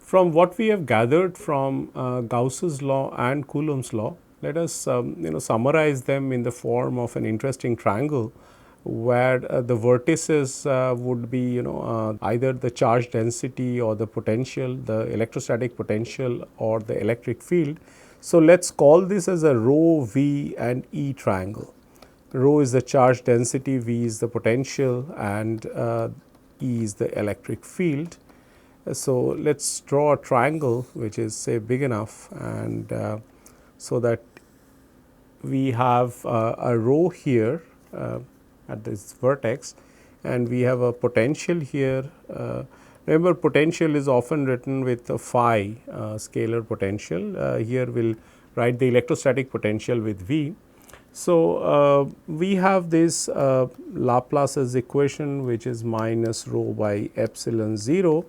From what we have gathered from Gauss's law and Coulomb's law, let us summarize them in the form of an interesting triangle where the vertices would be either the charge density or the potential, the electrostatic potential or the electric field. So, let us call this as a rho, V and E triangle. Rho is the charge density, V is the potential and E is the electric field. So, let us draw a triangle which is say big enough, and so that we have a rho here at this vertex, and we have a potential here. Remember, potential is often written with a phi scalar potential. Here we will write the electrostatic potential with V. So, we have this Laplace's equation which is minus rho by epsilon 0,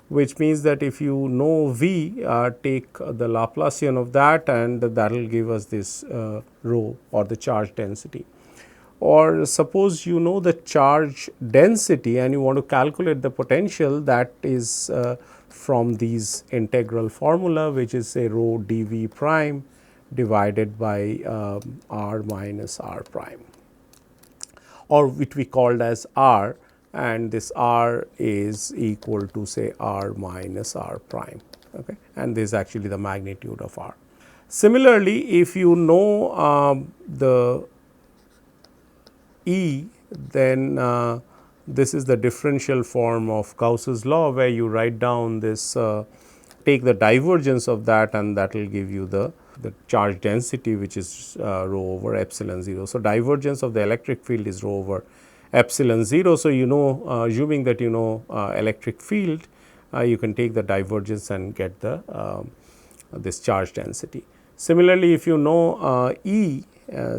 which means that if you know V, take the Laplacian of that, and that will give us this rho or the charge density. Or suppose you know the charge density and you want to calculate the potential, that is from these integral formula, which is say rho dV prime divided by r minus r prime, or which we called as r, and this r is equal to say r minus r prime, okay, and this is actually the magnitude of r. Similarly, if you know the E, then this is the differential form of Gauss's law, where you write down this, take the divergence of that, and that will give you the charge density, which is rho over epsilon 0. So, divergence of the electric field is rho over epsilon 0. So, you know, assuming that you know electric field, you can take the divergence and get the this charge density. Similarly, if you know E,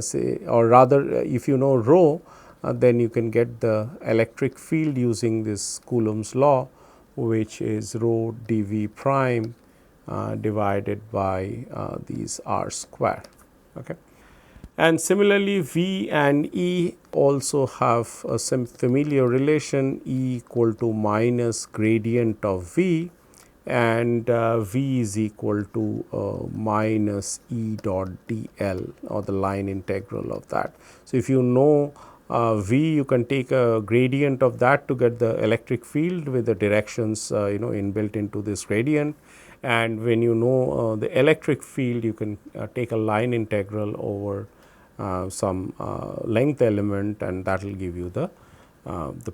say, or rather if you know rho, then you can get the electric field using this Coulomb's law, which is rho dV prime divided by these r square. Okay. And similarly, V and E also have a some familiar relation, E equal to minus gradient of V, and V is equal to minus E dot dl, or the line integral of that. So, if you know V, you can take a gradient of that to get the electric field with the directions inbuilt into this gradient, and when you know the electric field, you can take a line integral over some length element, and that will give you the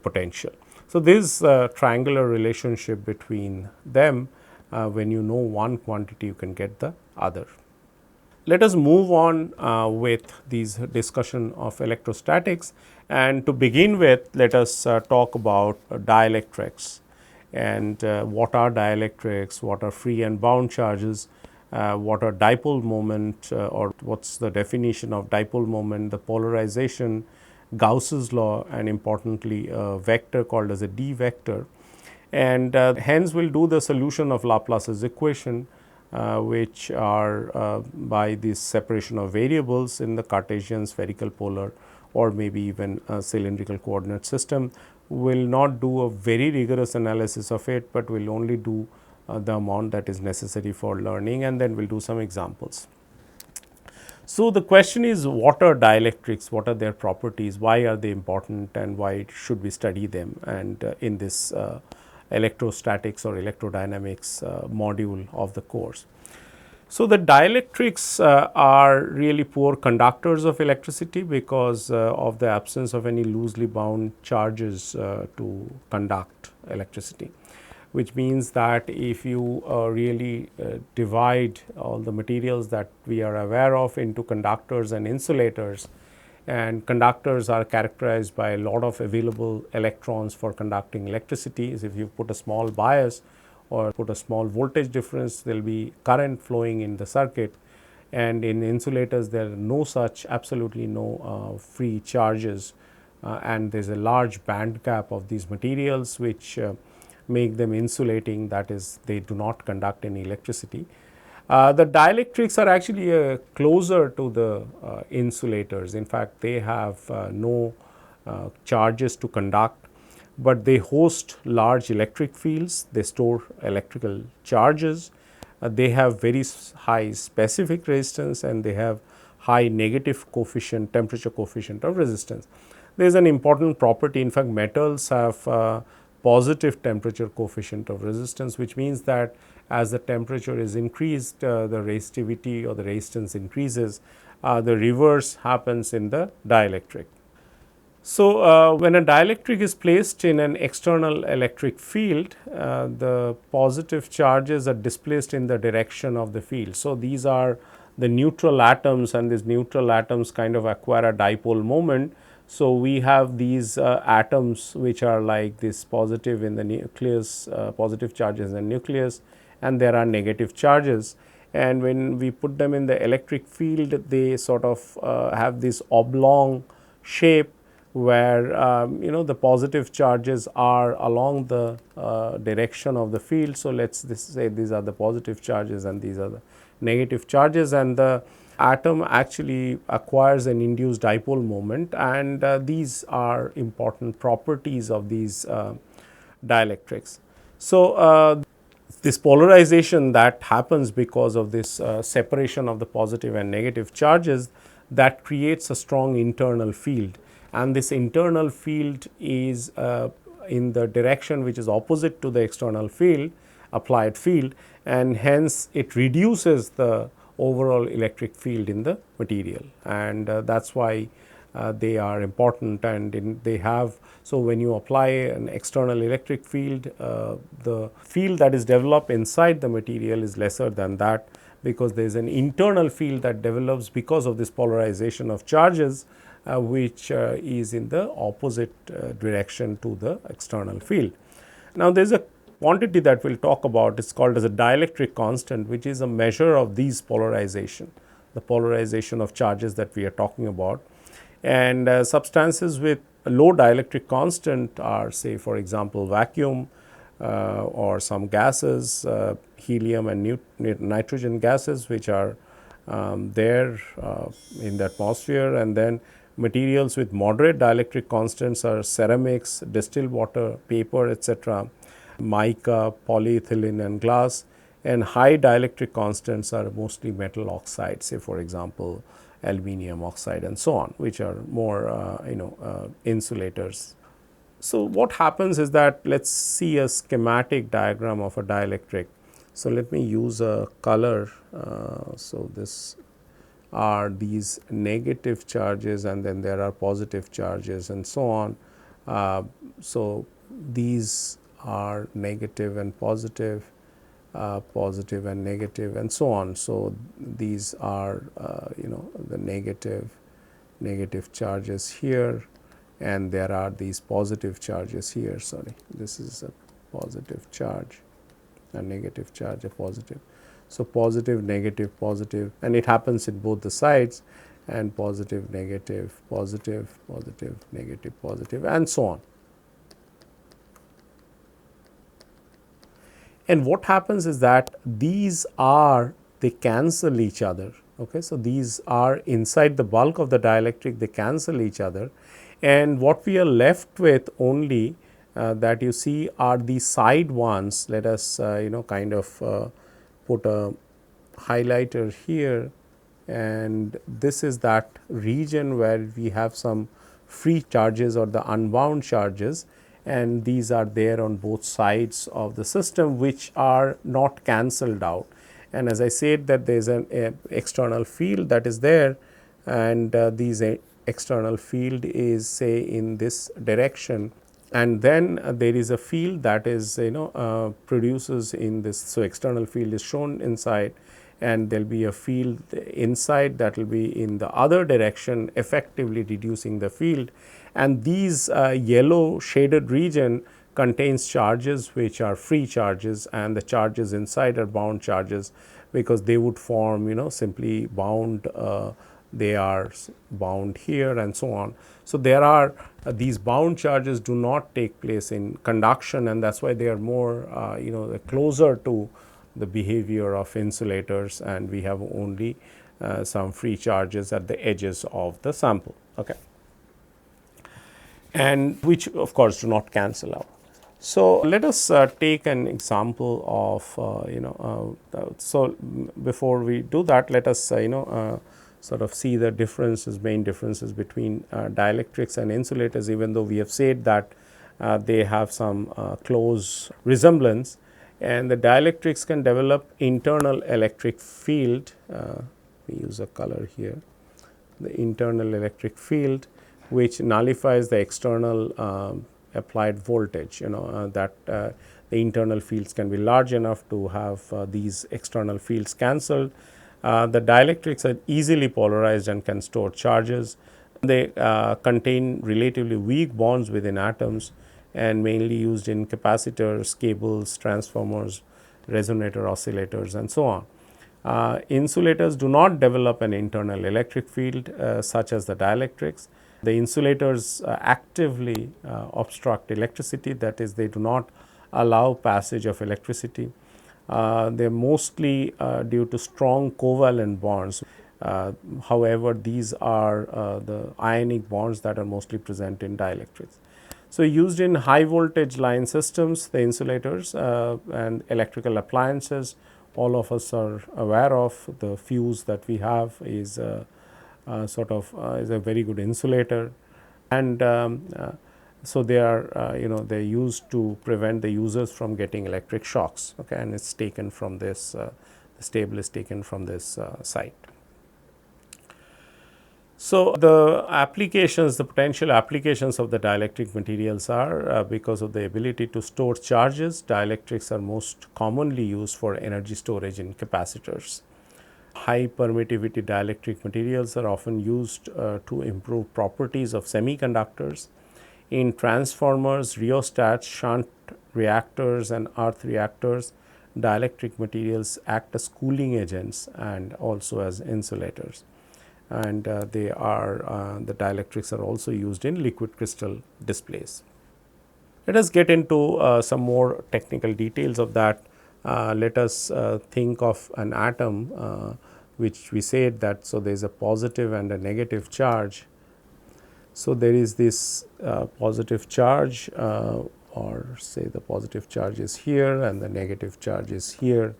potential. So, this triangular relationship between them, when you know one quantity, you can get the other. Let us move on with these discussion of electrostatics, and to begin with, let us talk about dielectrics, and what are dielectrics, what are free and bound charges, what are dipole moment, or what is the definition of dipole moment, the polarization, Gauss's law, and importantly a vector called as a D vector, and hence we will do the solution of Laplace's equation, which are by this separation of variables in the Cartesian spherical polar or maybe even a cylindrical coordinate system. We will not do a very rigorous analysis of it, but we will only do the amount that is necessary for learning, and then we will do some examples. So, the question is, what are dielectrics, what are their properties, why are they important, and why should we study them, and in this electrostatics or electrodynamics module of the course. So, the dielectrics are really poor conductors of electricity because of the absence of any loosely bound charges to conduct electricity, which means that if you really divide all the materials that we are aware of into conductors and insulators, and conductors are characterized by a lot of available electrons for conducting electricity. So, if you put a small bias or put a small voltage difference, there will be current flowing in the circuit, and in insulators there are no such, absolutely no free charges, and there is a large band gap of these materials which make them insulating, that is, they do not conduct any electricity. The dielectrics are actually closer to the insulators. In fact, they have no charges to conduct, but they host large electric fields, they store electrical charges, they have very high specific resistance, and they have high negative coefficient, temperature coefficient of resistance. There is an important property, in fact metals have positive temperature coefficient of resistance, which means that as the temperature is increased, the resistivity or the resistance increases. The reverse happens in the dielectric. So, when a dielectric is placed in an external electric field, the positive charges are displaced in the direction of the field. So, these are the neutral atoms, and these neutral atoms kind of acquire a dipole moment. So, we have these atoms which are like this positive in the nucleus, positive charges in the nucleus, and there are negative charges. And when we put them in the electric field, they sort of have this oblong shape, where the positive charges are along the direction of the field. So, let us say these are the positive charges and these are the negative charges, and the atom actually acquires an induced dipole moment, and these are important properties of these dielectrics. So, this polarization that happens because of this separation of the positive and negative charges, that creates a strong internal field, and this internal field is in the direction which is opposite to the external field, applied field, and hence it reduces the overall electric field in the material, and that is why they are important, and they have. So, when you apply an external electric field, the field that is developed inside the material is lesser than that, because there is an internal field that develops because of this polarization of charges, which is in the opposite direction to the external field. Now, there is a quantity that we will talk about, it is called as a dielectric constant, which is a measure of these polarization, the polarization of charges that we are talking about. And substances with a low dielectric constant are, say for example, vacuum or some gases, helium and nitrogen gases, which are there in the atmosphere. And then materials with moderate dielectric constants are ceramics, distilled water, paper, etc., mica, polyethylene and glass, and high dielectric constants are mostly metal oxides, say for example, aluminum oxide and so on, which are more insulators. So, what happens is that let us see a schematic diagram of a dielectric. So, let me use a color. So, this are these negative charges, and then there are positive charges and so on. So, these are negative and positive, positive and negative and so on. So, these are the negative charges here, and there are these positive charges here. Sorry, this is a positive charge, a negative charge, a positive. So, positive, negative, positive, and it happens in both the sides, and positive, negative, positive, positive, negative, positive and so on. And what happens is that they cancel each other. Okay. So, these are inside the bulk of the dielectric, they cancel each other, and what we are left with only that you see are the side ones. Let us kind of put a highlighter here, and this is that region where we have some free charges or the unbound charges, and these are there on both sides of the system, which are not cancelled out. And as I said, that there is an external field that is there, and these external field is say in this direction, and then there is a field that is produces in this. So, external field is shown inside, and there will be a field inside that will be in the other direction, effectively reducing the field. And these yellow shaded region contains charges which are free charges, and the charges inside are bound charges, because they would form simply bound, they are bound here and so on. So, there are these bound charges do not take place in conduction, and that is why they are more closer to the behavior of insulators, and we have only some free charges at the edges of the sample. Okay. and which of course do not cancel out. So, let us take an example of so before we do that, let us sort of see the differences, main differences between dielectrics and insulators, even though we have said that they have some close resemblance, and the dielectrics can develop internal electric field. We use a color here, the internal electric field, which nullifies the external applied voltage, that the internal fields can be large enough to have these external fields cancelled. The dielectrics are easily polarized and can store charges. They contain relatively weak bonds within atoms and mainly used in capacitors, cables, transformers, resonator oscillators, and so on. Insulators do not develop an internal electric field such as the dielectrics. The insulators actively obstruct electricity, that is, they do not allow passage of electricity. They are mostly due to strong covalent bonds. However, these are the ionic bonds that are mostly present in dielectrics. So, used in high voltage line systems, the insulators and electrical appliances, all of us are aware of. The fuse that we have is is a very good insulator, and so they are they're used to prevent the users from getting electric shocks. Okay, and it's taken from this the stable is taken from this site. So, the applications, the potential applications of the dielectric materials are because of the ability to store charges. Dielectrics are most commonly used for energy storage in capacitors. High permittivity dielectric materials are often used to improve properties of semiconductors. In transformers, rheostats, shunt reactors, and earth reactors, dielectric materials act as cooling agents and also as insulators. And the dielectrics are also used in liquid crystal displays. Let us get into some more technical details of that. Let us think of an atom which we said that, so there is a positive and a negative charge. So, there is this positive charge or say the positive charge is here and the negative charge is here,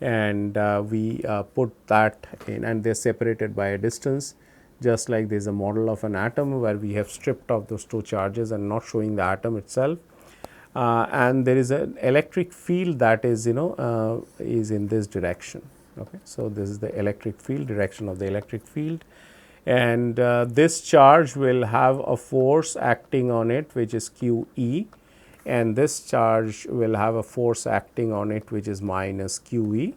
and we put that in, and they are separated by a distance, just like there is a model of an atom where we have stripped off those two charges and not showing the atom itself. And there is an electric field that is is in this direction. Okay. So, this is the electric field, direction of the electric field, and this charge will have a force acting on it which is q e, and this charge will have a force acting on it which is minus q e.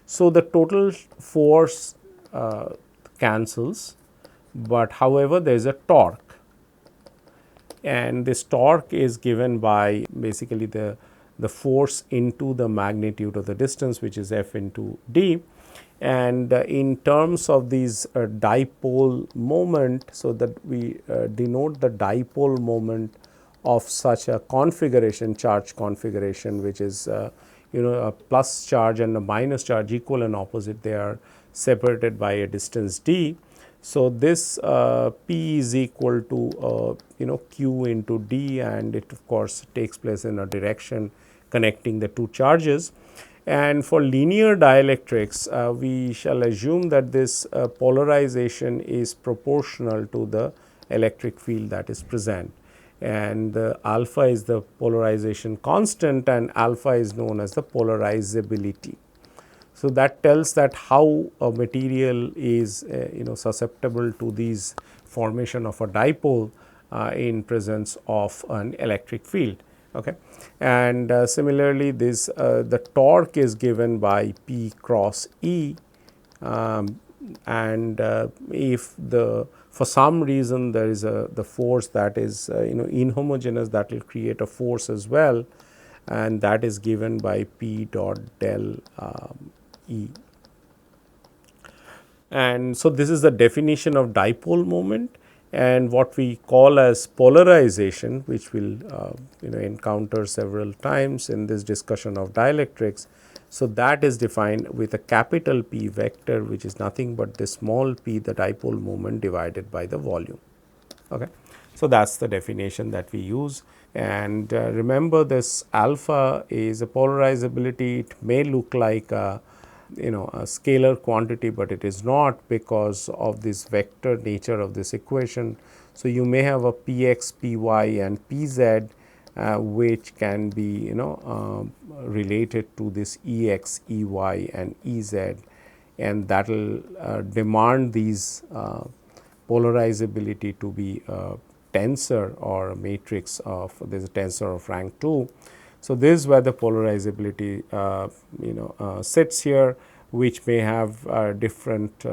So, the total force cancels, but however, there is a torque, and this torque is given by basically the force into the magnitude of the distance, which is F into d. And in terms of these dipole moment, so that we denote the dipole moment of such a configuration, charge configuration, which is a plus charge and a minus charge, equal and opposite, they are separated by a distance d. So, this P is equal to q into d, and it of course takes place in a direction connecting the two charges. And for linear dielectrics, we shall assume that this polarization is proportional to the electric field that is present, and alpha is the polarization constant, and alpha is known as the polarizability. So, that tells that how a material is susceptible to these formation of a dipole in presence of an electric field. Okay. And similarly, this the torque is given by P cross E, and if for some reason there is the force that is inhomogeneous, that will create a force as well, and that is given by P dot del E. And so, this is the definition of dipole moment, and what we call as polarization, which we will encounter several times in this discussion of dielectrics. So, that is defined with a capital P vector, which is nothing but the small p, the dipole moment, divided by the volume. Okay. So, that is the definition that we use. And remember, this alpha is a polarizability. It may look like a a scalar quantity, but it is not because of this vector nature of this equation. So, you may have a px, py and pz which can be related to this ex, ey and ez, and that will demand these polarizability to be a tensor or a matrix of, there is a tensor of rank 2. So, this is where the polarizability sits here, which may have different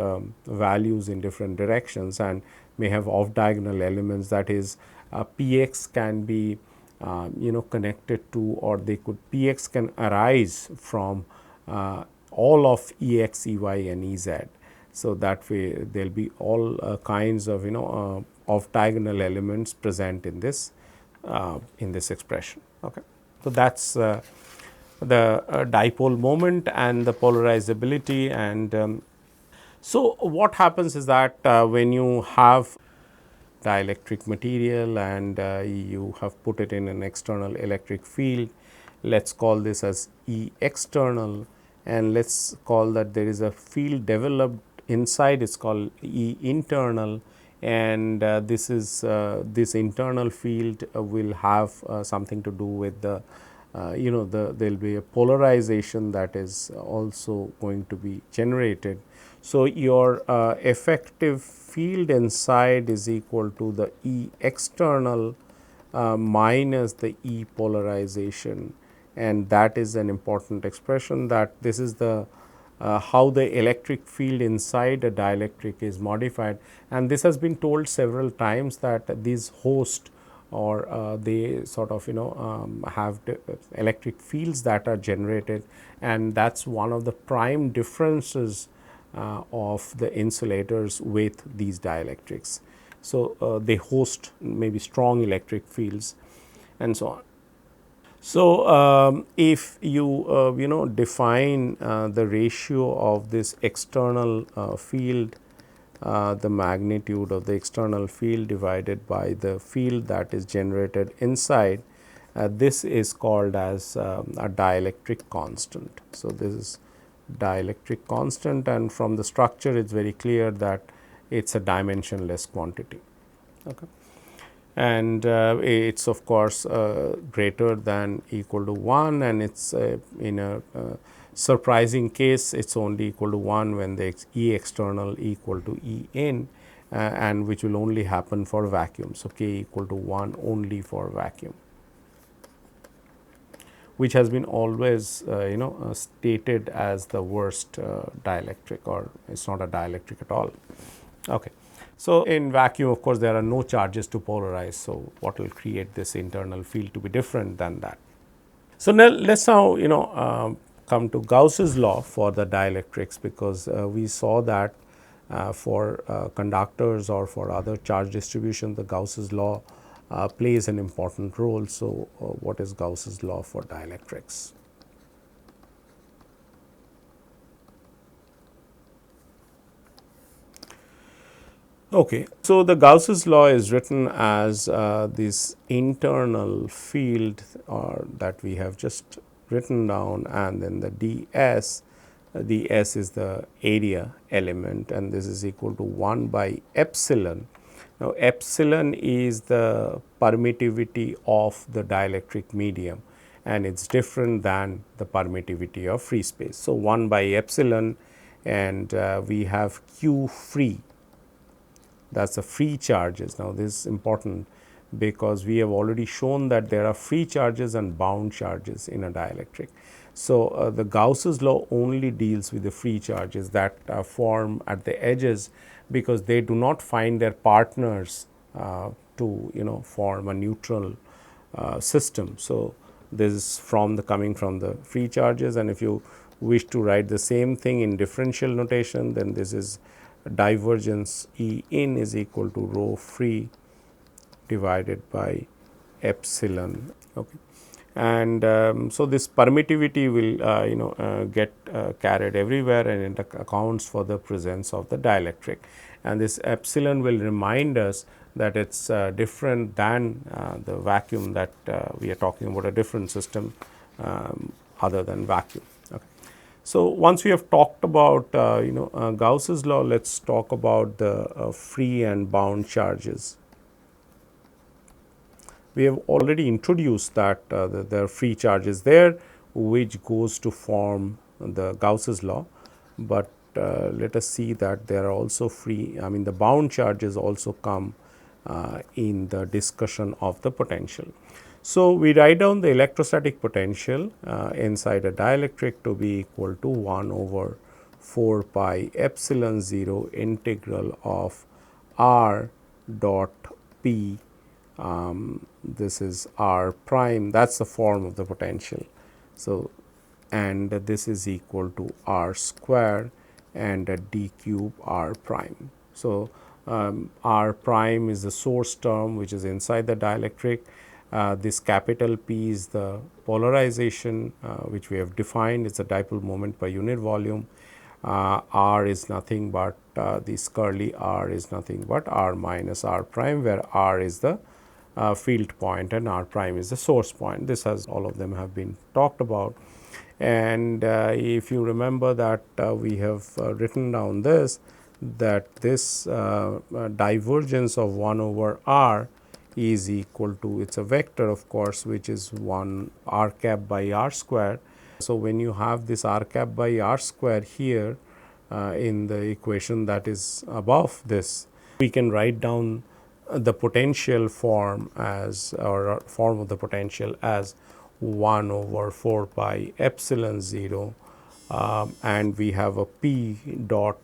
values in different directions and may have off diagonal elements, that is px can be connected to, or they could, px can arise from all of ex, ey and ez. So, that way there will be all kinds of off diagonal elements present in this expression. Okay. So, that is the dipole moment and the polarizability. And so, what happens is that when you have dielectric material and you have put it in an external electric field, let us call this as E external, and let us call that there is a field developed inside, it is called E internal, and this is this internal field will have something to do with the there will be a polarization that is also going to be generated. So, your effective field inside is equal to the E external minus the E polarization, and that is an important expression, that this is the how the electric field inside a dielectric is modified. And this has been told several times, that these host or they sort of have electric fields that are generated, and that is one of the prime differences of the insulators with these dielectrics. So, they host maybe strong electric fields and so on. So, if you define the ratio of this external field, the magnitude of the external field divided by the field that is generated inside, this is called as a dielectric constant. So, this is dielectric constant, and from the structure it is very clear that it is a dimensionless quantity. Okay. And it is of course greater than equal to 1, and it is in a surprising case it is only equal to 1 when the E external equal to E in, and which will only happen for vacuum. So, k equal to 1 only for vacuum, which has been always stated as the worst dielectric, or it is not a dielectric at all. Okay. So, in vacuum of course, there are no charges to polarize. So, what will create this internal field to be different than that. So, now let us now come to Gauss's law for the dielectrics, because we saw that for conductors or for other charge distribution, the Gauss's law plays an important role. So, what is Gauss's law for dielectrics? Okay. So, the Gauss's law is written as this internal field, or that we have just written down, and then the ds, ds is the area element, and this is equal to 1 by epsilon. Now, epsilon is the permittivity of the dielectric medium, and it is different than the permittivity of free space. So, 1 by epsilon, and we have q free, that is the free charges. Now, this is important because we have already shown that there are free charges and bound charges in a dielectric. So, the Gauss's law only deals with the free charges that form at the edges, because they do not find their partners to form a neutral system. So, this is coming from the free charges, and if you wish to write the same thing in differential notation, then this is divergence E in is equal to rho free divided by epsilon. Okay. And so, this permittivity will get carried everywhere, and it accounts for the presence of the dielectric, and this epsilon will remind us that it is different than the vacuum that we are talking about, a different system other than vacuum. Okay. So, once we have talked about Gauss's law, let us talk about the free and bound charges. We have already introduced that there are free charges there, which goes to form the Gauss's law, but let us see that there are also free, I mean the bound charges also come in the discussion of the potential. So, we write down the electrostatic potential inside a dielectric to be equal to 1 over 4 pi epsilon 0 integral of r dot p, this is r prime, that is the form of the potential. So, and this is equal to r square and d cube r prime. So, r prime is the source term which is inside the dielectric. This capital P is the polarization which we have defined, it is the dipole moment per unit volume. R is nothing but this curly r is nothing but r minus r prime, where r is the field point and r prime is the source point. This has, all of them have been talked about. And if you remember that we have written down this, that this divergence of 1 over r is equal to, it is a vector of course, which is 1 r cap by r square. So, when you have this r cap by r square here in the equation that is above this, we can write down the potential form as, or form of the potential as 1 over 4 pi epsilon 0, and we have a p dot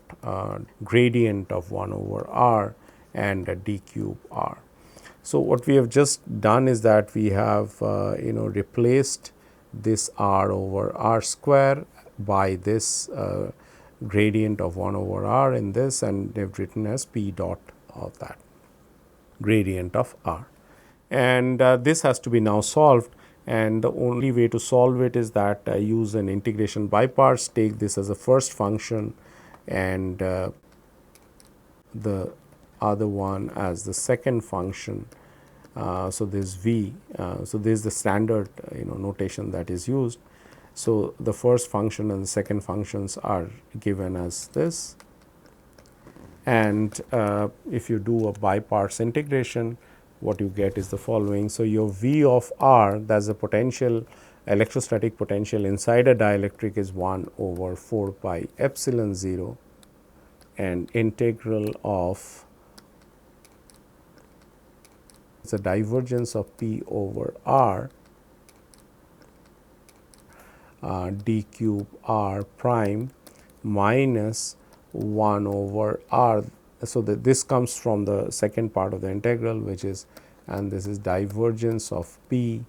gradient of 1 over r and a d cube r. So, what we have just done is that we have replaced this r over r square by this gradient of 1 over r in this, and they have written as p dot of that gradient of r. And this has to be now solved, and the only way to solve it is that use an integration by parts, take this as a first function and the other one as the second function. So, this v, so this is the standard notation that is used. So, the first function and the second functions are given as this, and if you do a by parts integration, what you get is the following. So, your V of r, that is the potential, electrostatic potential inside a dielectric, is 1 over 4 pi epsilon 0 and integral of the divergence of P over r d cube r prime minus 1 over r. So, this comes from the second part of the integral, which is, and this is divergence of P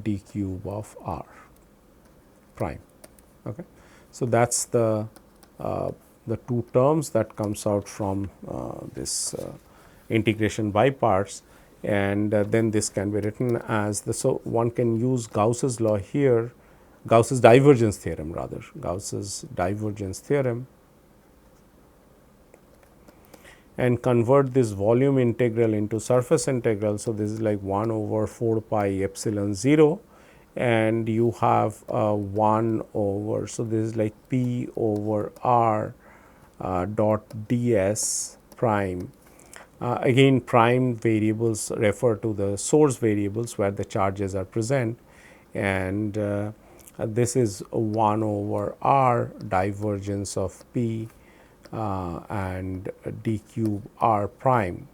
d cube of r prime. Okay. So, that is the two terms that comes out from this integration by parts, and then this can be written as the, so one can use Gauss's law here, Gauss's divergence theorem rather, Gauss's divergence theorem, and convert this volume integral into surface integral. So, this is like 1 over 4 pi epsilon 0, and you have 1 over, so this is like P over r dot ds prime. Again, prime variables refer to the source variables where the charges are present, and this is 1 over r divergence of P and d cube r prime.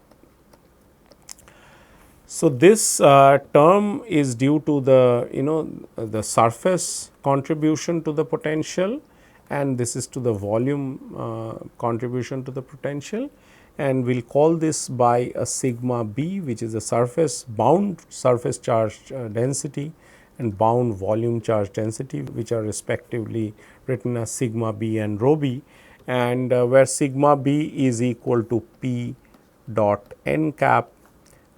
So, this term is due to the the surface contribution to the potential, and this is to the volume contribution to the potential, and we will call this by a sigma b, which is the surface bound surface charge density and bound volume charge density, which are respectively written as sigma b and rho b, and where sigma b is equal to P dot n cap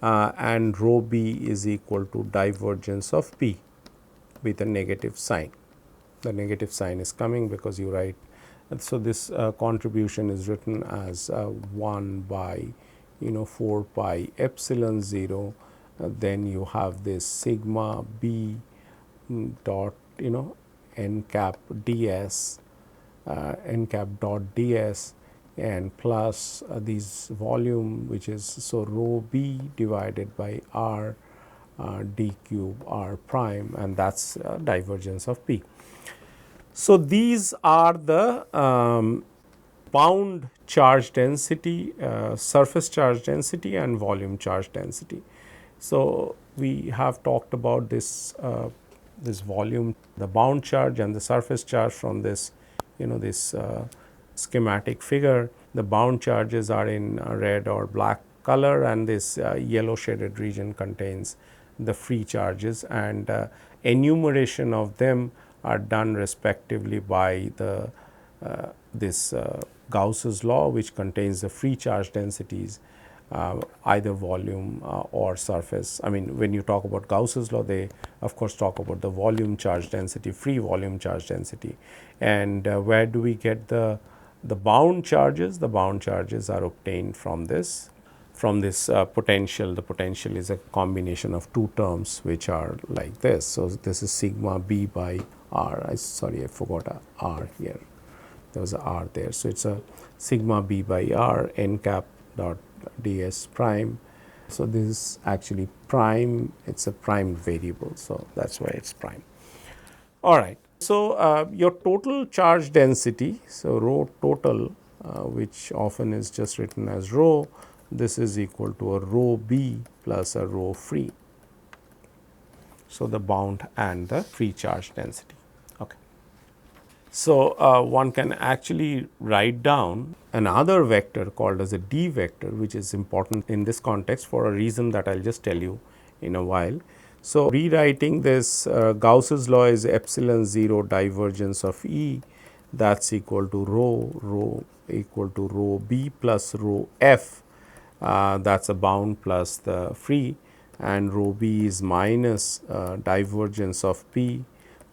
and rho b is equal to divergence of P with a negative sign. The negative sign is coming because you write. So, this contribution is written as 1 by 4 pi epsilon 0, then you have this sigma b dot n cap ds, n cap dot ds, and plus this volume, which is so rho b divided by r d cube r prime, and that's divergence of p. So these are the bound charge density, surface charge density, and volume charge density. So we have talked about this this volume, the bound charge and the surface charge from this this schematic figure. The bound charges are in red or black color, and this yellow shaded region contains the free charges, and enumeration of them are done respectively by the this Gauss's law, which contains the free charge densities, either volume or surface. I mean, when you talk about Gauss's law, they of course talk about the volume charge density, free volume charge density. And where do we get the bound charges? The bound charges are obtained from this potential. The potential is a combination of two terms which are like this. So this is sigma b by r. Sorry, I forgot a r here. There was a r there. So it's a sigma b by r n cap dot ds prime. So this is actually prime. It's a prime variable. So that's why it's prime. All right. So your total charge density, so rho total, which often is just written as rho, this is equal to a rho b plus a rho free. So the bound and the free charge density. Okay. So one can actually write down another vector called as a d vector, which is important in this context for a reason that I'll just tell you in a while. So rewriting this, Gauss's law is epsilon 0 divergence of E, that's equal to rho equal to rho b plus rho f, that's a bound plus the free, and rho b is minus divergence of p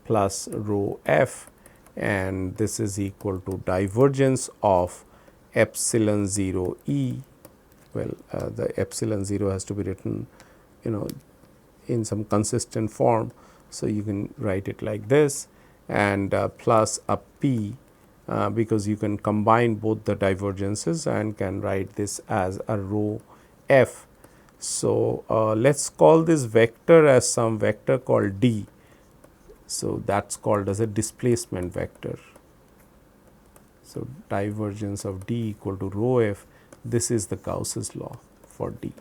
plus rho f, and this is equal to divergence of epsilon 0 E. Well, the epsilon 0 has to be written in some consistent form. So you can write it like this, and plus a p, because you can combine both the divergences and can write this as a rho f. So let's call this vector as some vector called d. So that's called as a displacement vector. So divergence of d equal to rho f. This is the Gauss's law for d.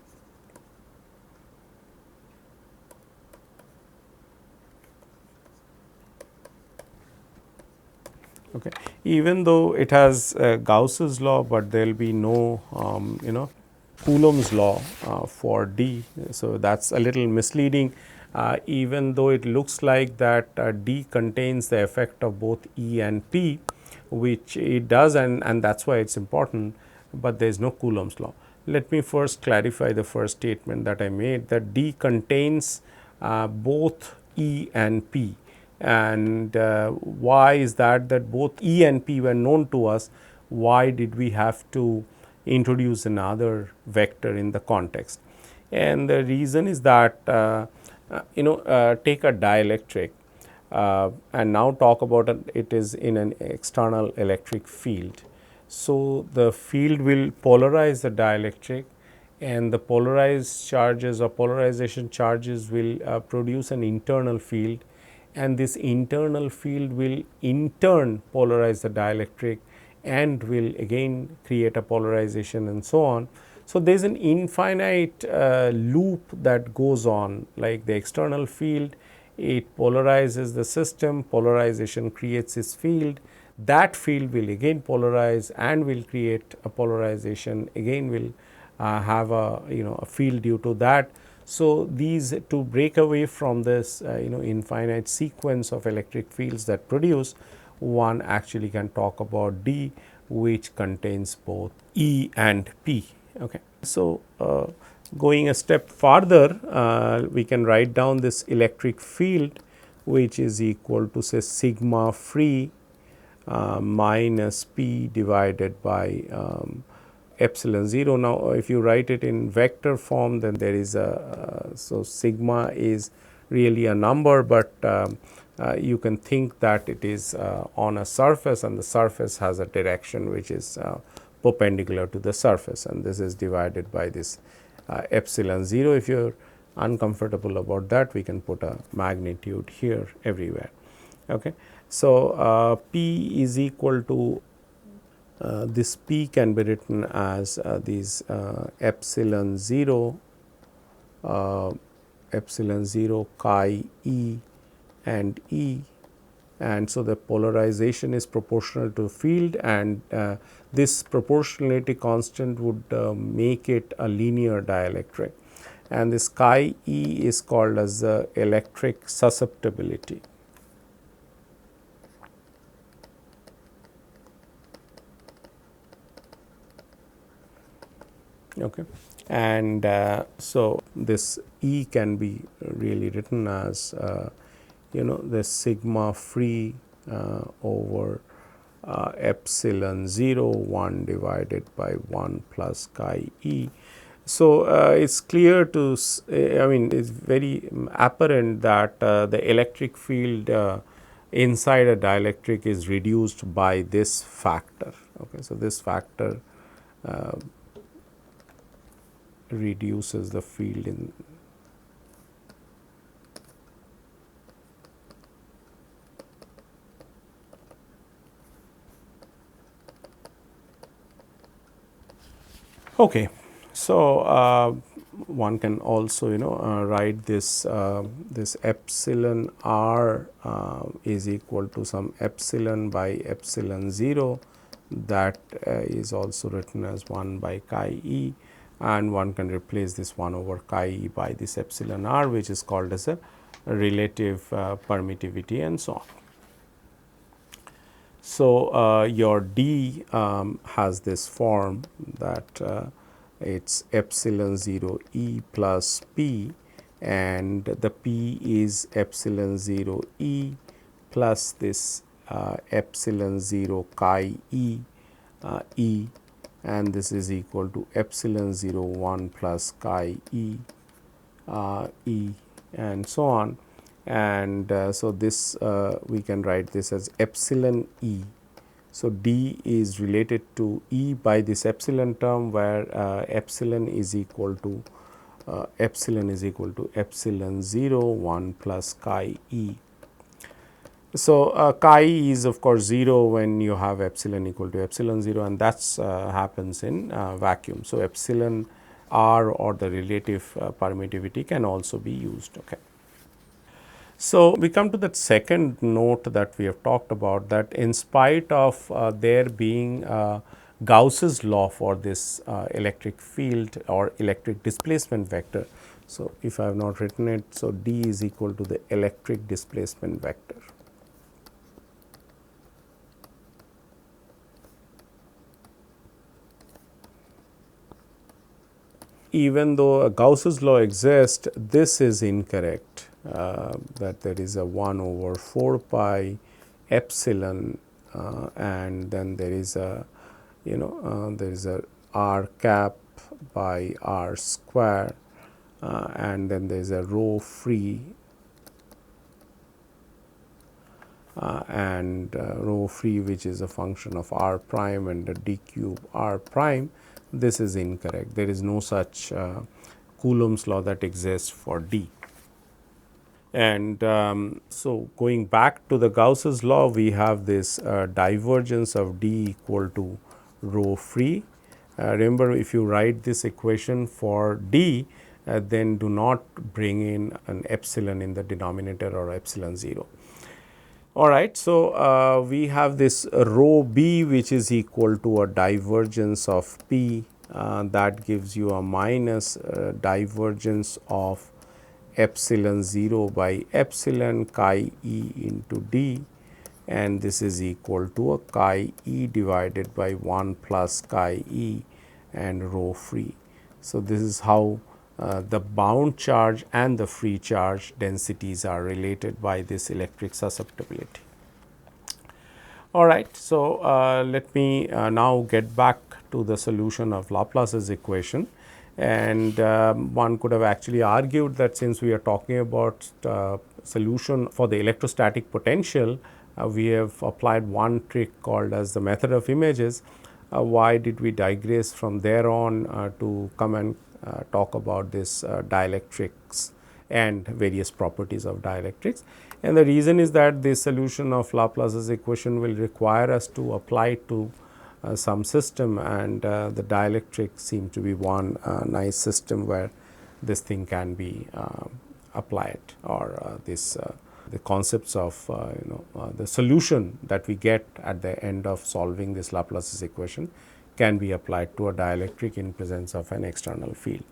Okay. Even though it has Gauss's law, but there will be no Coulomb's law for d. So that's a little misleading. Even though it looks like that d contains the effect of both E and P, which it does, and that's why it's important, but there is no Coulomb's law. Let me first clarify the first statement that I made, that d contains both E and P. And why is that both E and P were known to us? Why did we have to introduce another vector in the context? And the reason is that take a dielectric and now talk about it is in an external electric field. So the field will polarize the dielectric, and the polarized charges or polarization charges will produce an internal field, and this internal field will in turn polarize the dielectric and will again create a polarization and so on. So there is an infinite loop that goes on, like the external field, it polarizes the system, polarization creates its field, that field will again polarize and will create a polarization, again will have a a field due to that. So these, to break away from this infinite sequence of electric fields that produce, one actually can talk about D, which contains both E and P. Okay. So going a step further, we can write down this electric field, which is equal to say sigma free minus P divided by epsilon 0. Now, if you write it in vector form, then there is a so sigma is really a number, but you can think that it is on a surface, and the surface has a direction which is perpendicular to the surface, and this is divided by this epsilon 0. If you are uncomfortable about that, we can put a magnitude here everywhere. Okay. So, P is equal to this P can be written as these epsilon 0 chi E and E, and so the polarization is proportional to field, and this proportionality constant would make it a linear dielectric, and this chi E is called as the electric susceptibility. Okay. And so this E can be really written as the sigma free over epsilon 0 1 divided by 1 plus chi E. So, it's clear to I mean it's very apparent that the electric field inside a dielectric is reduced by this factor. Okay. So, this factor reduces the field in okay. So, one can also write this this epsilon r is equal to some epsilon by epsilon 0, that is also written as 1 by chi E, and one can replace this 1 over chi E by this epsilon r, which is called as a relative permittivity, and so on. So, your D has this form that it is epsilon 0 E plus P, and the P is epsilon 0 E plus this epsilon 0 chi E E, and this is equal to epsilon 0 1 plus chi E E, and so on. And so, this we can write this as epsilon E. So, D is related to E by this epsilon term, where epsilon is equal to epsilon 0 1 plus chi E. So, chi E is of course 0 when you have epsilon equal to epsilon 0, and that happens in vacuum. So, epsilon r or the relative permittivity can also be used. Okay. So, we come to that second note that we have talked about, that in spite of there being Gauss's law for this electric field or electric displacement vector. So, if I have not written it, so D is equal to the electric displacement vector. Even though Gauss's law exists, this is incorrect. That there is a 1 over 4 pi epsilon, and then there is a there is a r cap by r square, and then there is a rho free and rho free, which is a function of r prime and the d cube r prime. This is incorrect. There is no such Coulomb's law that exists for D. And so, going back to the Gauss's law, we have this divergence of D equal to rho free. Remember, if you write this equation for D, then do not bring in an epsilon in the denominator or epsilon 0. All right. So, we have this rho B, which is equal to a divergence of P, that gives you a minus divergence of epsilon 0 by epsilon chi E into D, and this is equal to a chi E divided by 1 plus chi E and rho free. So, this is how the bound charge and the free charge densities are related by this electric susceptibility. All right. So, let me now get back to the solution of Laplace's equation, and one could have actually argued that since we are talking about solution for the electrostatic potential, we have applied one trick called as the method of images. Why did we digress from there on to come and talk about this dielectrics and various properties of dielectrics? And the reason is that the solution of Laplace's equation will require us to apply it to some system, and the dielectric seems to be one nice system where this thing can be applied, or this the concepts of the solution that we get at the end of solving this Laplace's equation can be applied to a dielectric in presence of an external field,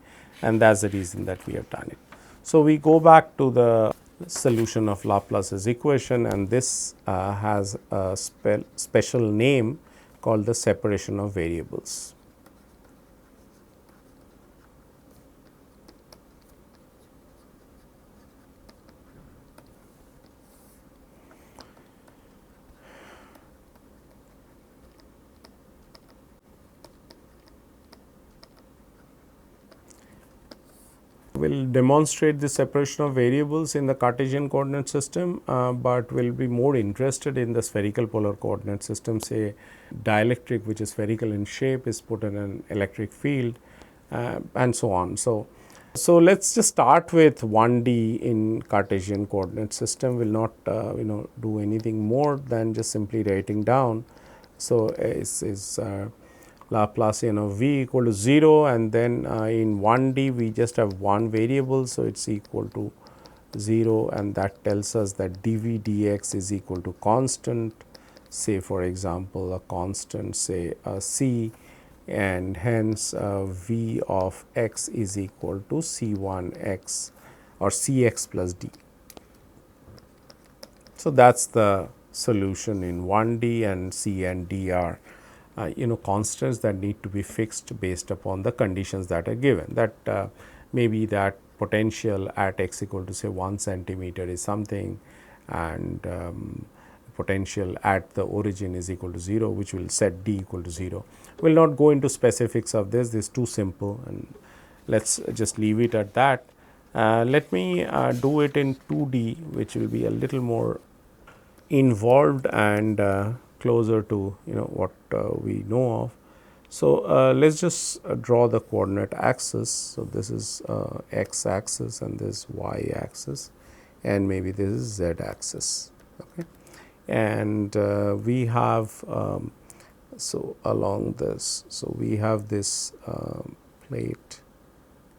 and that is the reason that we have done it. So, we go back to the solution of Laplace's equation, and this has a special name called the separation of variables. We will demonstrate the separation of variables in the Cartesian coordinate system, but we will be more interested in the spherical polar coordinate system. Say dielectric, which is spherical in shape, is put in an electric field, and so on. So, let us just start with 1D in Cartesian coordinate system. We will not do anything more than just simply writing down. So, is Laplacian of v equal to 0, and then in 1D we just have one variable. So, it is equal to 0, and that tells us that dv dx is equal to constant, say for example, a constant say c, and hence v of x is equal to c1 x or cx plus d. So, that is the solution in 1D, and c and d are constants that need to be fixed based upon the conditions that are given, that maybe that potential at x equal to say 1 centimeter is something, and potential at the origin is equal to 0, which will set d equal to 0. We will not go into specifics of this is too simple, and let us just leave it at that. Let me do it in 2D, which will be a little more involved and closer to what we know of. So, let us just draw the coordinate axis. So, this is x axis and this y axis, and maybe this is z axis. Okay. And we have so along this, so we have this plate,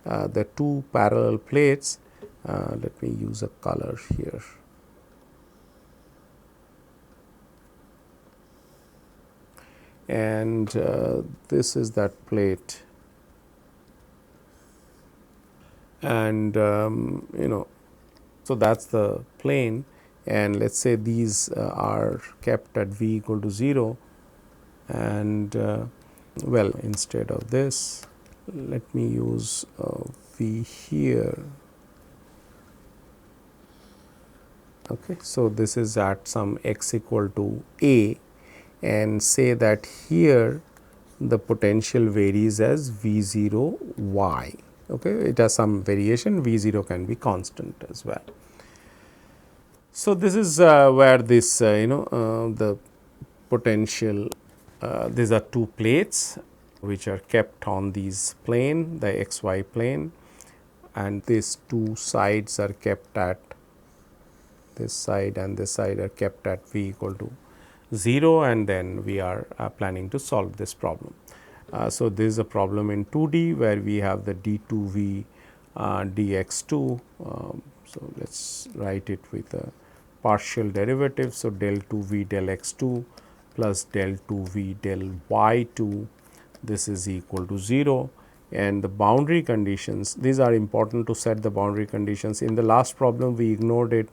the two parallel plates. Let me use a color here. And this is that plate, and so that is the plane, and let us say these are kept at v equal to 0, and well, instead of this, let me use v here. Okay. So, this is at some x equal to a, and say that here the potential varies as v 0 y. Okay. It has some variation, v 0 can be constant as well. So, this is where this the potential, these are two plates which are kept on these plane, the xy plane, and these two sides are kept at, this side and this side are kept at v equal to 0, and then we are planning to solve this problem. So, this is a problem in 2D where we have the d2v dx2. So, let us write it with a partial derivative. So, del 2v del x2 plus del 2v del y2, this is equal to 0, and the boundary conditions, these are important to set the boundary conditions. In the last problem we ignored it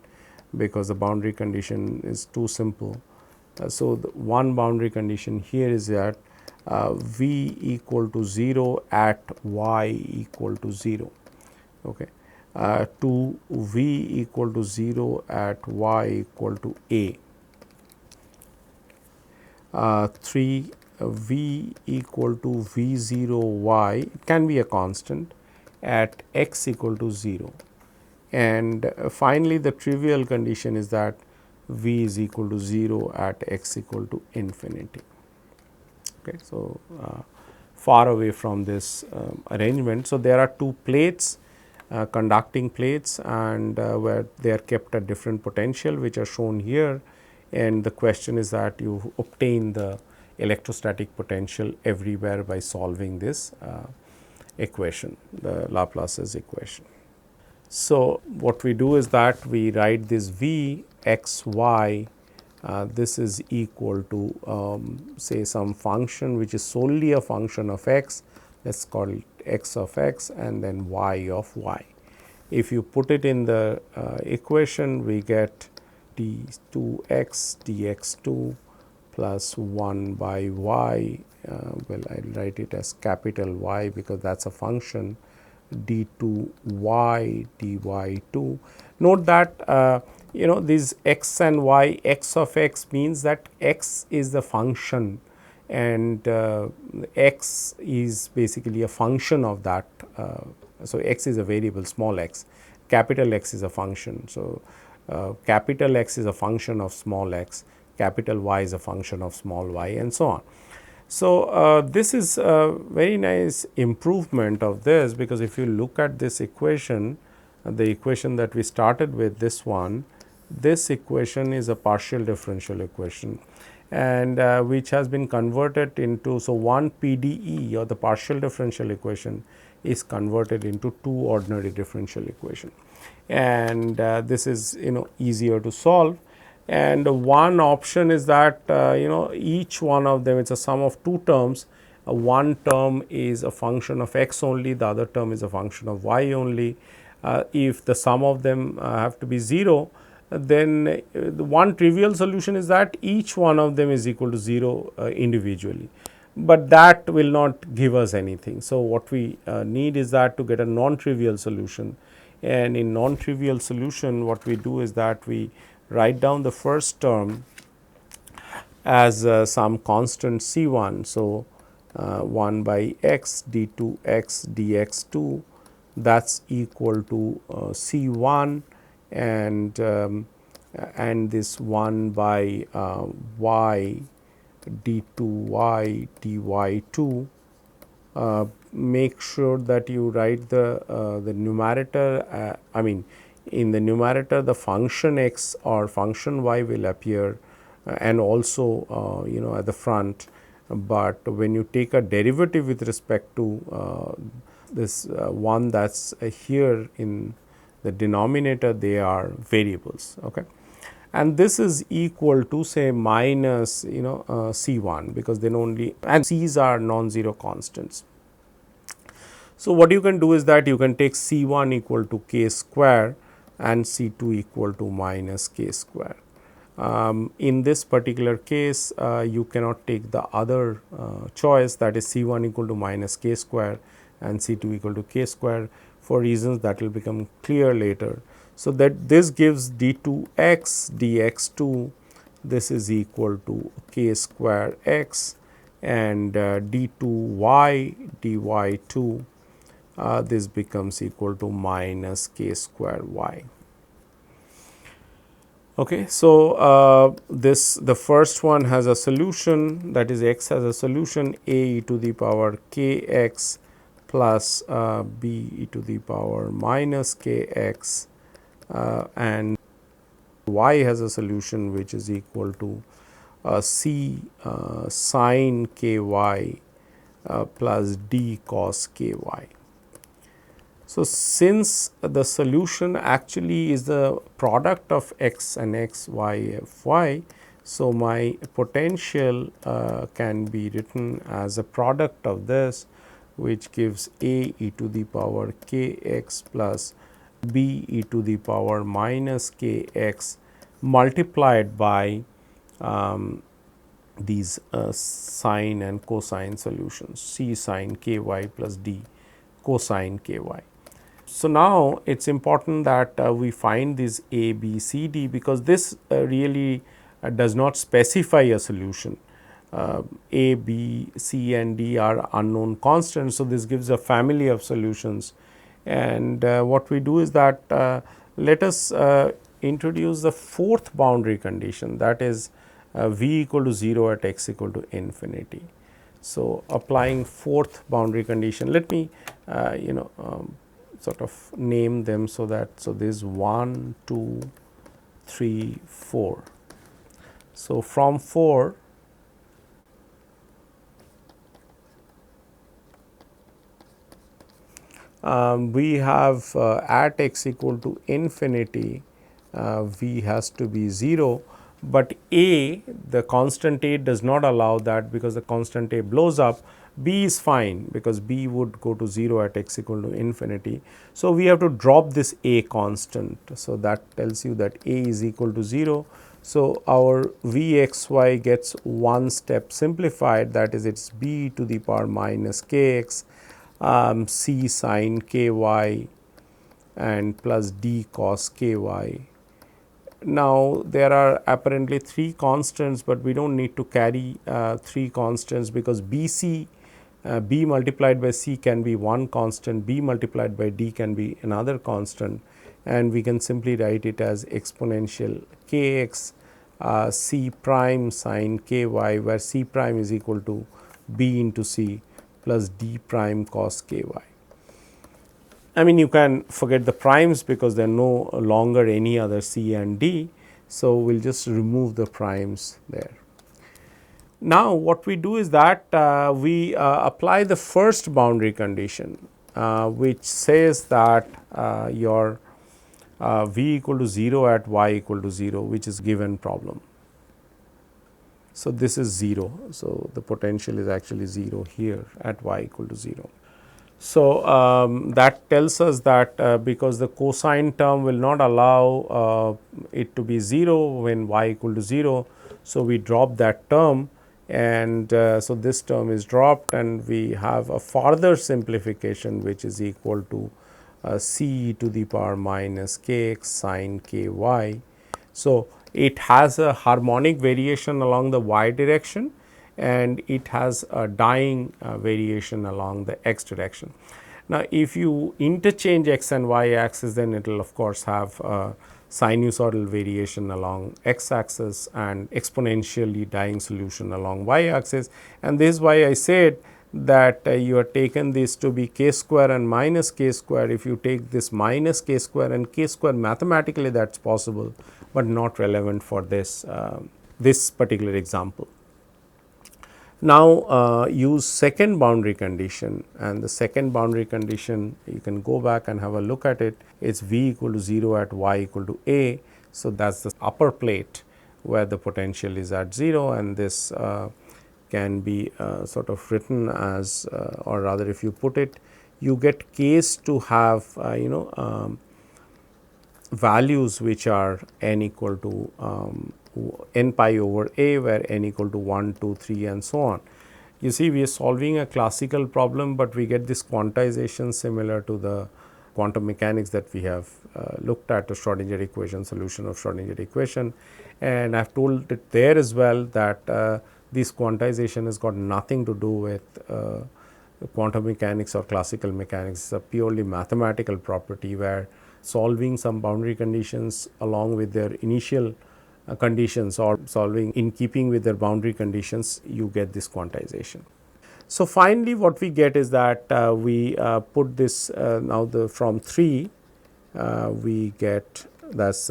because the boundary condition is too simple. So, the one boundary condition here is that v equal to 0 at y equal to 0. Okay. To v equal to 0 at y equal to a. 3 v equal to v 0 y, it can be a constant at x equal to 0, and finally, the trivial condition is that v is equal to 0 at x equal to infinity. Okay. So, far away from this arrangement. So, there are two plates, conducting plates, and where they are kept at different potential, which are shown here, and the question is that you obtain the electrostatic potential everywhere by solving this equation, the Laplace's equation. So, what we do is that we write this v x y, this is equal to say some function which is solely a function of x, let us call it x of x and then y of y. If you put it in the equation, we get d2x dx2 plus 1 by y, well, I will write it as capital Y because that is a function, d2y dy2. Note that these x and y, x of x means that x is the function and x is basically a function of that. So, x is a variable, small x, capital X is a function. So, capital X is a function of small x, capital Y is a function of small y, and so on. So, this is a very nice improvement of this, because if you look at this equation, the equation that we started with, this one, this equation is a partial differential equation, and which has been converted into, so one PDE or the partial differential equation is converted into two ordinary differential equation, and this is easier to solve. And one option is that each one of them, it's a sum of two terms. One term is a function of x only, the other term is a function of y only. If the sum of them have to be 0, then the one trivial solution is that each one of them is equal to 0 individually, but that will not give us anything. So, what we need is that to get a non-trivial solution, and in non-trivial solution what we do is that we write down the first term as some constant C1. So, 1 by x d2x dx2, that is equal to C1, and this 1 by y d2y dy2. Make sure that you write the numerator, I mean in the numerator the function x or function y will appear and also at the front, but when you take a derivative with respect to this one that is here in the denominator, they are variables. Okay. And this is equal to say minus C1, because then only, and C's are non-zero constants. So, what you can do is that you can take C1 equal to k square and C2 equal to minus k square. In this particular case, you cannot take the other choice, that is C1 equal to minus k square and C2 equal to k square, for reasons that will become clear later. So, that this gives d2x dx2, this is equal to k square x, and d2y dy2, this becomes equal to minus k square y. Okay. So, the first one has a solution, that is x has a solution, a e to the power k x plus b e to the power minus k x, and y has a solution which is equal to c sine k y plus d cos k y. So, since the solution actually is the product of x and x, y, f, y, so my potential can be written as a product of this, which gives a e to the power k x plus b e to the power minus k x multiplied by these sine and cosine solutions, c sine k y plus d cosine k y. So, now it is important that we find this a, b, c, d, because this really does not specify a solution. A, B, C and D are unknown constants. So, this gives a family of solutions, and what we do is that let us introduce the fourth boundary condition, that is V equal to 0 at x equal to infinity. So, applying fourth boundary condition, let me sort of name them, so that this is 1, 2, 3, 4. So, from 4 we have at x equal to infinity V has to be 0, but A, the constant A does not allow that, because the constant A blows up. B is fine, because B would go to 0 at x equal to infinity. So, we have to drop this A constant. So, that tells you that A is equal to 0. So, our Vxy gets one step simplified, that is, it is B to the power minus kx C sin ky and plus D cos ky. Now, there are apparently 3 constants, but we do not need to carry 3 constants, because B multiplied by C can be one constant, B multiplied by D can be another constant, and we can simply write it as exponential kx C prime sin ky, where C prime is equal to B into C plus D prime cos ky. I mean, you can forget the primes, because there are no longer any other C and D. So, we will just remove the primes there. Now, what we do is that we apply the first boundary condition, which says that your V equal to 0 at y equal to 0, which is given problem. So, this is 0. So, the potential is actually 0 here at y equal to 0. So, that tells us that because the cosine term will not allow it to be 0 when y equal to 0. So, we drop that term, and so this term is dropped, and we have a further simplification, which is equal to C to the power minus kx sin ky. So, it has a harmonic variation along the y direction, and it has a dying variation along the x direction. Now, if you interchange x and y axis, then it will of course have a sinusoidal variation along x axis and exponentially dying solution along y axis. And this is why I said that you have taken this to be k square and minus k square. If you take this minus k square and k square, mathematically that is possible, but not relevant for this this particular example. Now, use second boundary condition, and the second boundary condition, you can go back and have a look at it. It is V equal to 0 at y equal to a. So, that is the upper plate where the potential is at 0, and this can be sort of written as or rather, if you put it, you get case to have values which are n equal to n pi over a, where n equal to 1, 2, 3 and so on. You see, we are solving a classical problem, but we get this quantization similar to the quantum mechanics that we have looked at, the Schrodinger equation, solution of Schrodinger equation. And I have told it there as well that this quantization has got nothing to do with quantum mechanics or classical mechanics. It is a purely mathematical property, where solving some boundary conditions along with their initial conditions, or solving in keeping with their boundary conditions, you get this quantization. So, finally, what we get is that we put this now from 3 we get that is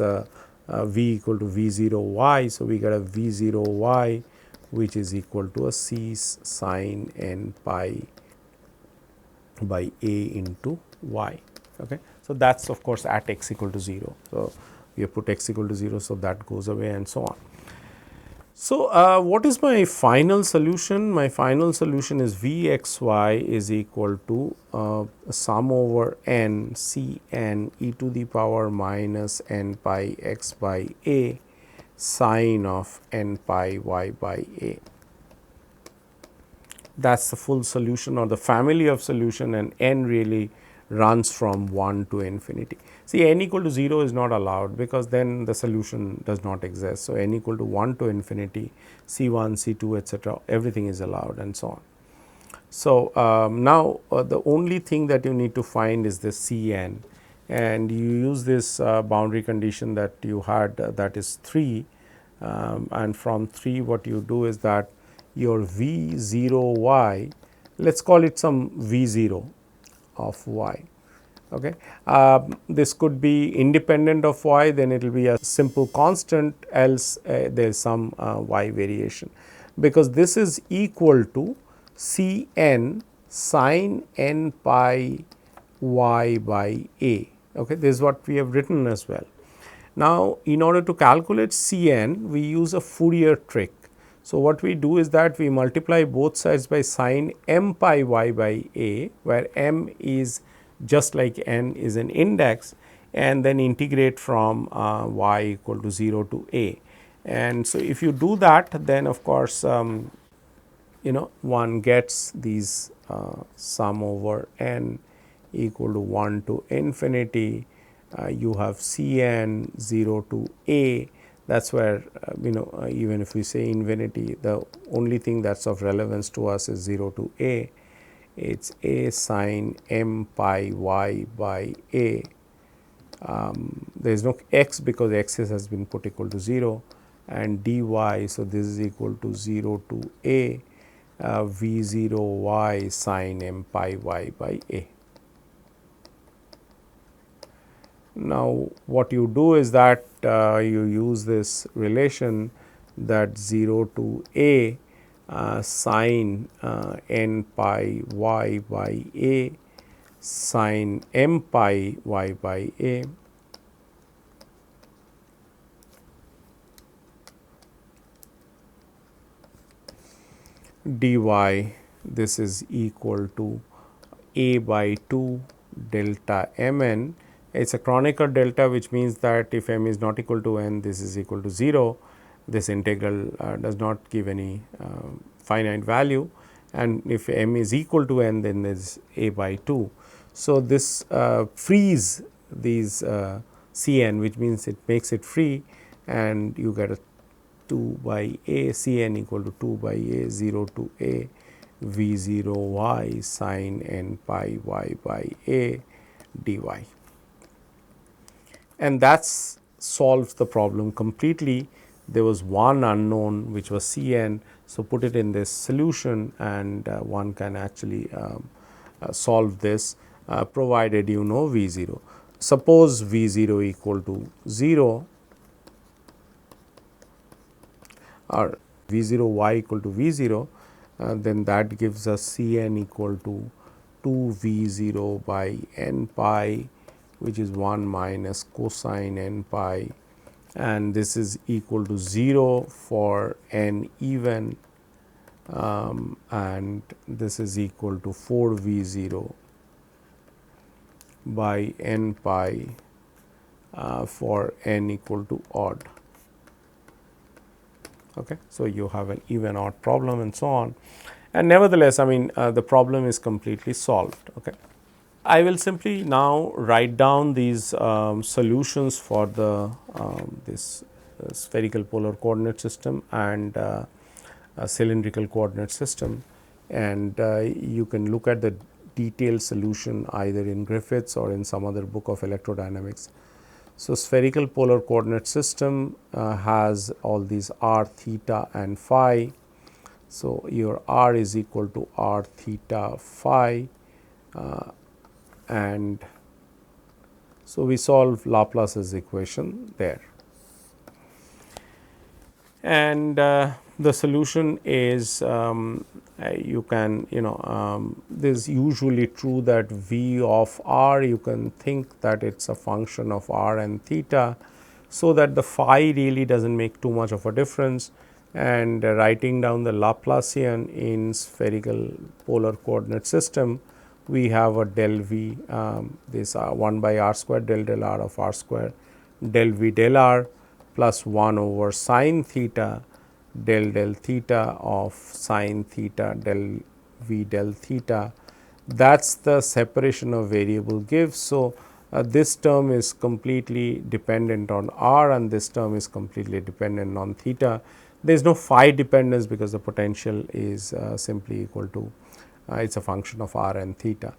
V equal to V0 y. So, we get a V0 y, which is equal to a C sin n pi by a into y. Okay. So, that is of course at x equal to 0. So, we have put x equal to 0. So, that goes away and so on. So, what is my final solution? My final solution is Vxy is equal to sum over n C n e to the power minus n pi x by a sine of n pi y by a. That is the full solution, or the family of solution, and n really runs from 1 to infinity. See, n equal to 0 is not allowed, because then the solution does not exist. So, n equal to 1 to infinity, C1, C2, etc., everything is allowed, and so on. So, now the only thing that you need to find is the Cn, and you use this boundary condition that you had, that is 3, and from 3 what you do is that your V 0 y, let us call it some V 0 of y. Okay. This could be independent of y, then it will be a simple constant, else there is some y variation, because this is equal to C n sin n pi y by a. Okay. This is what we have written as well. Now, in order to calculate C n, we use a Fourier trick. So, what we do is that we multiply both sides by sin m pi y by a, where m is just like n is an index, and then integrate from y equal to 0 to a. And so, if you do that, then of course, one gets these sum over n equal to 1 to infinity. You have C n 0 to a. That is where even if we say infinity, the only thing that is of relevance to us is 0 to a. It is a sin m pi y by a. There is no x, because x has been put equal to 0, and dy. So, this is equal to 0 to a V 0 y sin m pi y by a. Now, what you do is that you use this relation, that 0 to a sin n pi y by a sin m pi y by a dy. This is equal to a by 2 delta m n. It is a Kronecker delta, which means that if m is not equal to n, this is equal to 0. This integral does not give any finite value, and if m is equal to n, then there is a by 2. So, this frees these C n, which means it makes it free, and you get a 2 by a C n equal to 2 by a 0 to a V 0 y sin n pi y by a dy. And that solves the problem completely. There was one unknown, which was C n. So, put it in this solution, and one can actually solve this, provided you know V 0. Suppose V 0 equal to 0, or V 0 y equal to V 0, then that gives us C n equal to 2 V 0 by n pi, which is 1 minus cosine n pi, and this is equal to 0 for n even, and this is equal to 4 V 0 by n pi for n equal to odd. Okay. So, you have an even odd problem, and so on, and nevertheless, I mean the problem is completely solved. Okay. I will simply now write down these solutions for the this spherical polar coordinate system and cylindrical coordinate system, and you can look at the detailed solution either in Griffiths or in some other book of electrodynamics. So, spherical polar coordinate system has all these r, theta and phi. So, your r is equal to r theta phi, and so we solve Laplace's equation there. And the solution is you can this is usually true that V of r, you can think that it is a function of r and theta. So, that the phi really does not make too much of a difference, and writing down the Laplacian in spherical polar coordinate system, we have a del v, this 1 by r square del r of r square del v del r plus 1 over sin theta del theta of sin theta del v del theta. that is the separation of variable gives. So, this term is completely dependent on r and this term is completely dependent on theta. There is no phi dependence because the potential is simply equal to it is a function of r and theta.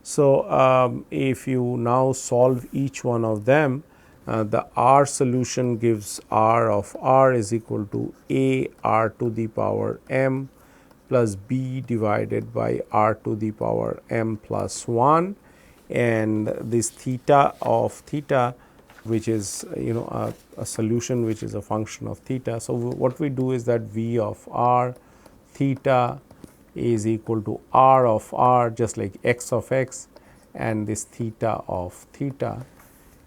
So, if you now solve each one of them, the r solution gives r of r is equal to a r to the power m plus b divided by r to the power m plus 1, and this theta of theta, which is a solution which is a function of theta. So, what we do is that v of r theta is equal to r of r, just like x of x, and this theta of theta.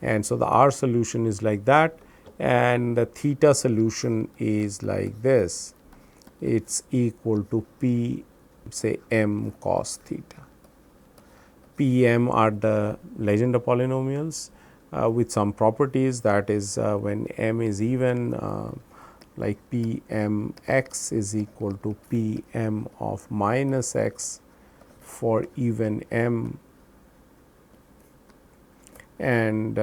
And so, the r solution is like that, and the theta solution is like this. It is equal to p, say m cos theta. P m are the Legendre polynomials with some properties, that is when m is even, like P m x is equal to P m of minus x for even m, and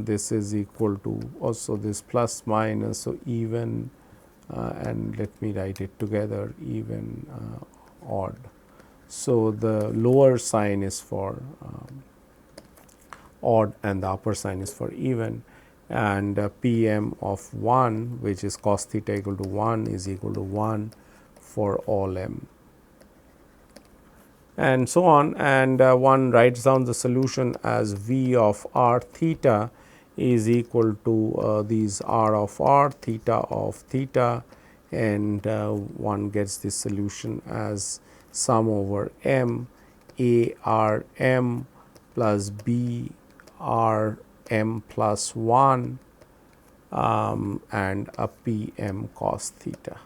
this is equal to also this plus minus. So, even and let me write it together, even odd. So, the lower sign is for odd and the upper sign is for even, and P m of 1, which is cos theta equal to 1, is equal to 1 for all m, and so on. And one writes down the solution as v of r theta is equal to these r of r, theta of theta, and one gets this solution as sum over m a r m plus b r m plus 1 and a p m cos theta.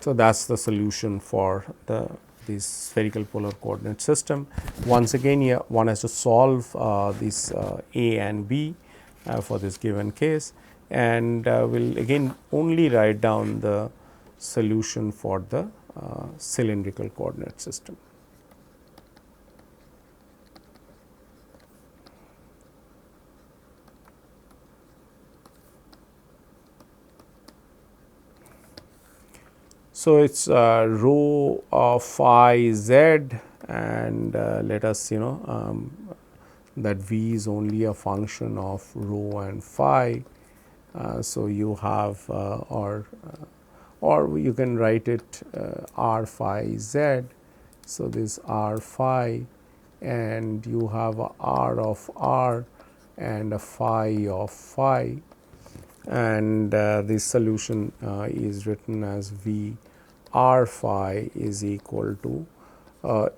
So, that is the solution for this spherical polar coordinate system. Once again, here one has to solve this a and b for this given case, and will again only write down the solution for the cylindrical coordinate system. So, it is rho of phi z, and let us that v is only a function of rho and phi. So, you have or you can write it r phi z. So, this r phi, and you have a r of r and a phi of phi, and this solution is written as v r phi is equal to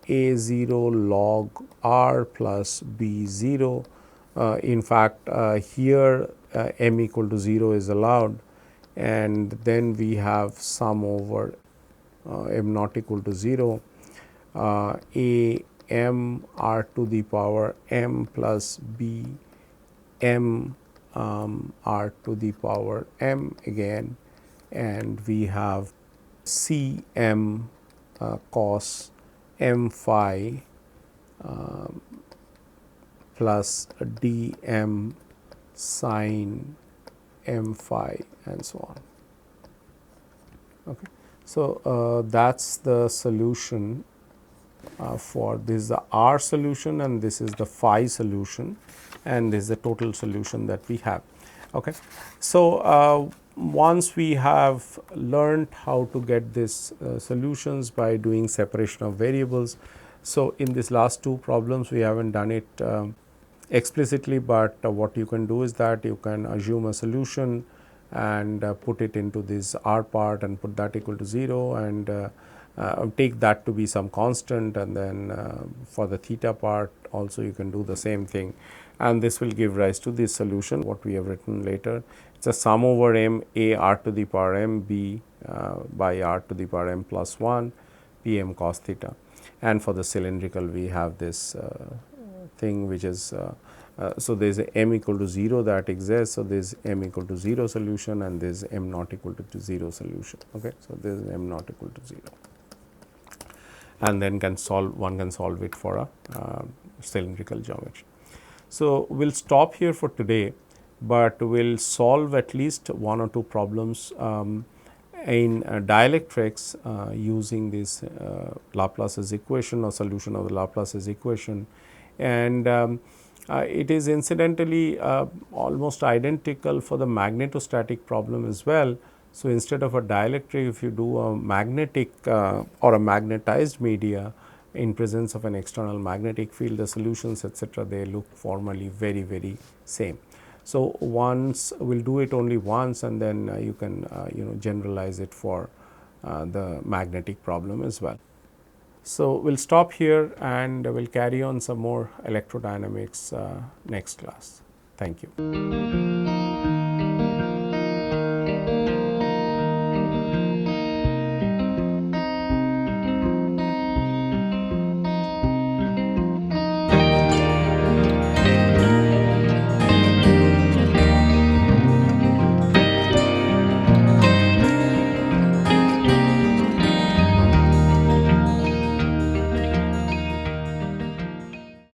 a 0 log r plus b 0. In fact, here m equal to 0 is allowed, and then we have sum over m not equal to 0 a m r to the power m plus b m r to the power m again, and we have c m cos m phi plus d m sin m phi, and so on. Okay. So, that is the solution for this is the r solution, and this is the phi solution, and this is the total solution that we have. Okay. So, once we have learned how to get these solutions by doing separation of variables. So, in these last two problems we have not done it explicitly, but what you can do is that you can assume a solution and put it into this r part and put that equal to 0, and take that to be some constant, and then for the theta part also you can do the same thing, and this will give rise to this solution what we have written later. It is a sum over m a r to the power m b by r to the power m plus 1 p m cos theta, and for the cylindrical we have this thing which is so there is a m equal to 0 that exists. So, there is m equal to 0 solution, and there is m not equal to 0 solution. Okay. So, there is m not equal to 0. and then one can solve it for a cylindrical geometry. So, we will stop here for today, but we will solve at least one or two problems in dielectrics using this Laplace's equation or solution of the Laplace's equation, and it is incidentally almost identical for the magnetostatic problem as well. So, instead of a dielectric, if you do a magnetic or a magnetized media in presence of an external magnetic field, the solutions etc., they look formally very same. So, once we will do it only once, and then you can generalize it for the magnetic problem as well. So, we will stop here and we will carry on some more electrodynamics next class. Thank you.